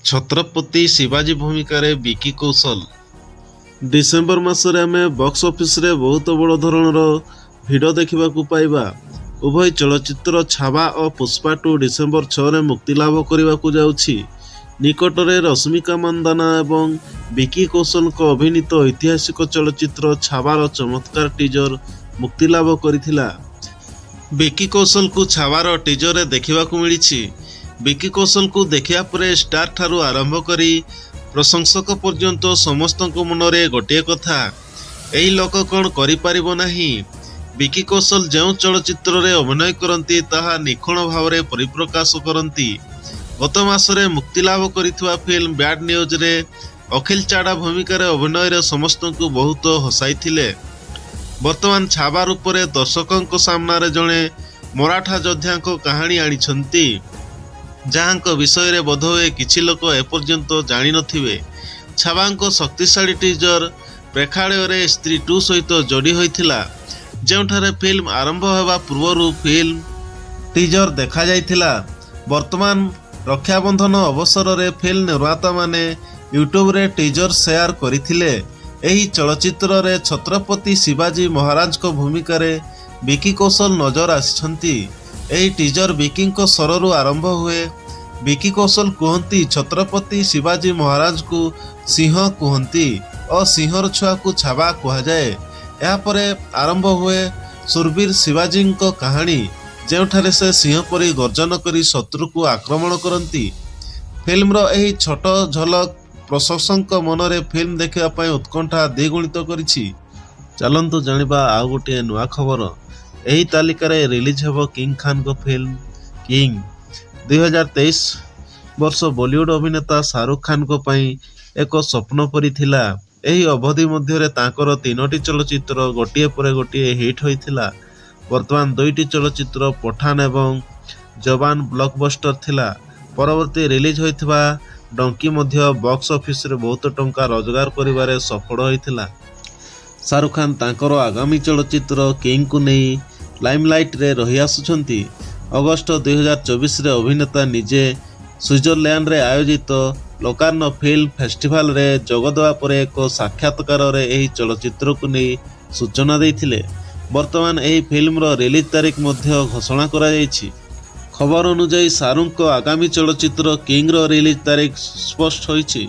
ଛତ୍ରପତି ଶିବାଜୀ ଭୂମିକାରେ ବିକି କୌଶଲ। ଡିସେମ୍ବର ମାସରେ ଆମେ ବକ୍ସ ଅଫିସରେ ବହୁତ ବଡ଼ ଧରଣର ଭିଡ଼ ଦେଖିବାକୁ ପାଇବା। ଉଭୟ ଚଳଚ୍ଚିତ୍ର ଛାବା ଓ ପୁଷ୍ପା 2 ଡିସେମ୍ବର 6ରେ ମୁକ୍ତିଲାଭ କରିବାକୁ ଯାଉଛି। ନିକଟରେ ରଶ୍ମିକା ମନ୍ଦାନା ଏବଂ ବିକି କୌଶଲଙ୍କ ଅଭିନୀତ ଐତିହାସିକ ଚଳଚ୍ଚିତ୍ର ଛାବାର ଚମତ୍କାର ଟିଜର ମୁକ୍ତିଲାଭ କରିଥିଲା। ବିକି କୌଶଲଙ୍କୁ ଛାବାର ଟିଜରରେ ଦେଖିବାକୁ ମିଳିଛି। ବିକି କୌଶଲଙ୍କୁ ଦେଖିବା ପରେ ଷ୍ଟାର ଠାରୁ ଆରମ୍ଭ କରି ପ୍ରଶଂସକ ପର୍ଯ୍ୟନ୍ତ ସମସ୍ତଙ୍କ ମନରେ ଗୋଟିଏ କଥା, ଏହି ଲୋକ କ'ଣ କରିପାରିବ ନାହିଁ। ବିକି କୌଶଲ ଯେଉଁ ଚଳଚ୍ଚିତ୍ରରେ ଅଭିନୟ କରନ୍ତି ତାହା ନିଖୁଣ ଭାବରେ ପରିପ୍ରକାଶ କରନ୍ତି। ଗତ ମାସରେ ମୁକ୍ତିଲାଭ କରିଥିବା ଫିଲ୍ମ ବ୍ୟାଡ୍ ନ୍ୟୁଜ୍ରେ ଅଖିଲ ଚାଡ଼ା ଭୂମିକାରେ ଅଭିନୟରେ ସମସ୍ତଙ୍କୁ ବହୁତ ହସାଇଥିଲେ। ବର୍ତ୍ତମାନ ଛାବା ରୂପରେ ଦର୍ଶକଙ୍କ ସାମ୍ନାରେ ଜଣେ ମରାଠା ଯୋଦ୍ଧାଙ୍କ କାହାଣୀ ଆଣିଛନ୍ତି, ଯାହାଙ୍କ ବିଷୟରେ ବୋଧହୁଏ କିଛି ଲୋକ ଏପର୍ଯ୍ୟନ୍ତ ଜାଣିନଥିବେ। ଛାବାଙ୍କ ଶକ୍ତିଶାଳୀ ଟିଜର ପ୍ରେକ୍ଷାଳୟରେ ସ୍ତ୍ରୀ 2 ସହିତ ଯୋଡ଼ି ହୋଇଥିଲା, ଯେଉଁଠାରେ ଫିଲ୍ମ ଆରମ୍ଭ ହେବା ପୂର୍ବରୁ ଫିଲ୍ମ ଟିଜର ଦେଖାଯାଇଥିଲା। ବର୍ତ୍ତମାନ ରକ୍ଷାବନ୍ଧନ ଅବସରରେ ଫିଲ୍ମ ନିର୍ମାତାମାନେ ୟୁଟ୍ୟୁବରେ ଟିଜର ସେୟାର କରିଥିଲେ। ଏହି ଚଳଚ୍ଚିତ୍ରରେ ଛତ୍ରପତି ଶିବାଜୀ ମହାରାଜଙ୍କ ଭୂମିକାରେ ବିକି କୌଶଲ ନଜର ଆସିଛନ୍ତି। ଏହି ଟିଜର ବିକିଙ୍କ ସ୍ୱରରୁ ଆରମ୍ଭ ହୁଏ। ବିକି କୌଶଲ କୁହନ୍ତି, ଛତ୍ରପତି ଶିବାଜୀ ମହାରାଜଙ୍କୁ ସିଂହ କୁହନ୍ତି ଓ ସିଂହର ଛୁଆକୁ ଛାବା କୁହାଯାଏ। ଏହାପରେ ଆରମ୍ଭ ହୁଏ ଶୂରବୀର ଶିବାଜୀଙ୍କ କାହାଣୀ, ଯେଉଁଠାରେ ସେ ସିଂହ ପରି ଗର୍ଜନ କରି ଶତ୍ରୁକୁ ଆକ୍ରମଣ କରନ୍ତି। ଫିଲ୍ମର ଏହି ଛୋଟ ଝଲକ ପ୍ରଶଂସକଙ୍କ ମନରେ ଫିଲ୍ମ ଦେଖିବା ପାଇଁ ଉତ୍କଣ୍ଠା ଦ୍ୱିଗୁଣିତ କରିଛି। ଚାଲନ୍ତୁ ଜାଣିବା ଆଉ ଗୋଟିଏ ନୂଆ ଖବର। ଏହି ତାଲିକାରେ ରିଲିଜ ହେବ କିଙ୍ଗ ଖାନଙ୍କ ଫିଲ୍ମ କିଙ୍ଗ। 2023 ବର୍ଷ ବଲିଉଡ ଅଭିନେତା ଶାହରୁଖ ଖାନଙ୍କ ପାଇଁ ଏକ ସ୍ୱପ୍ନ ପରି ଥିଲା। ଏହି ଅବଧି ମଧ୍ୟରେ ତାଙ୍କର 3ଟି ଚଳଚ୍ଚିତ୍ର ଗୋଟିଏ ପରେ ଗୋଟିଏ ହିଟ୍ ହୋଇଥିଲା। ବର୍ତ୍ତମାନ 2ଟି ଚଳଚ୍ଚିତ୍ର ପଠାନ ଏବଂ ଯବାନ ବ୍ଲକବଷ୍ଟର ଥିଲା। ପରବର୍ତ୍ତୀ ରିଲିଜ ହୋଇଥିବା ଡଙ୍କି ମଧ୍ୟ ବକ୍ସ ଅଫିସରେ ବହୁତ ଟଙ୍କା ରୋଜଗାର କରିବାରେ ସଫଳ ହୋଇଥିଲା। ଶାହରୁଖ ଖାନ ତାଙ୍କର ଆଗାମୀ ଚଳଚ୍ଚିତ୍ର କିଙ୍ଗକୁ ନେଇ ଲାଇମଲାଇଟରେ ରହିଆସୁଛନ୍ତି। ଅଗଷ୍ଟ 2024ରେ ଅଭିନେତା ନିଜେ ସୁଇଜରଲ୍ୟାଣ୍ଡରେ ଆୟୋଜିତ ଲୋକାର୍ଣ୍ଣ ଫିଲ୍ମ ଫେଷ୍ଟିଭାଲରେ ଯୋଗଦେବା ପରେ ଏକ ସାକ୍ଷାତକାରରେ ଏହି ଚଳଚ୍ଚିତ୍ରକୁ ନେଇ ସୂଚନା ଦେଇଥିଲେ। ବର୍ତ୍ତମାନ ଏହି ଫିଲ୍ମର ରିଲିଜ ତାରିଖ ମଧ୍ୟ ଘୋଷଣା କରାଯାଇଛି। ଖବର ଅନୁଯାୟୀ ଶାହରୁଖଙ୍କ ଆଗାମୀ ଚଳଚ୍ଚିତ୍ର କିଙ୍ଗର ରିଲିଜ ତାରିଖ ସ୍ପଷ୍ଟ ହୋଇଛି।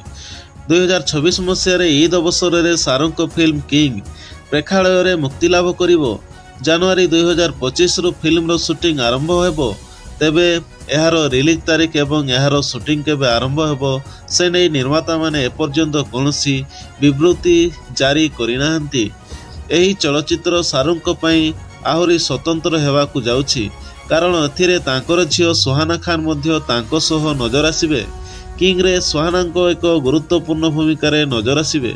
2026 ମସିହାରେ ଇଦ୍ ଅବସରରେ ଶାହରୁଖଙ୍କ ଫିଲ୍ମ କିଙ୍ଗ ପ୍ରେକ୍ଷାଳୟରେ ମୁକ୍ତିଲାଭ କରିବ। ଜାନୁଆରୀ 2025ରୁ ଫିଲ୍ମର ସୁଟିଂ ଆରମ୍ଭ ହେବ। ତେବେ ଏହାର ରିଲିଜ ତାରିଖ ଏବଂ ଏହାର ସୁଟିଂ କେବେ ଆରମ୍ଭ ହେବ ସେ ନେଇ ନିର୍ମାତାମାନେ ଏପର୍ଯ୍ୟନ୍ତ କୌଣସି ବିବୃତ୍ତି ଜାରି କରିନାହାନ୍ତି। ଏହି ଚଳଚ୍ଚିତ୍ର ଶାହରୁଖଙ୍କ ପାଇଁ ଆହୁରି ସ୍ୱତନ୍ତ୍ର ହେବାକୁ ଯାଉଛି, କାରଣ ଏଥିରେ ତାଙ୍କର ଝିଅ ସୁହାନା ଖାନ ମଧ୍ୟ ତାଙ୍କ ସହ ନଜର ଆସିବେ। କିଙ୍ଗରେ ସୁହାନାଙ୍କ ଏକ ଗୁରୁତ୍ୱପୂର୍ଣ୍ଣ ଭୂମିକାରେ ନଜର ଆସିବେ।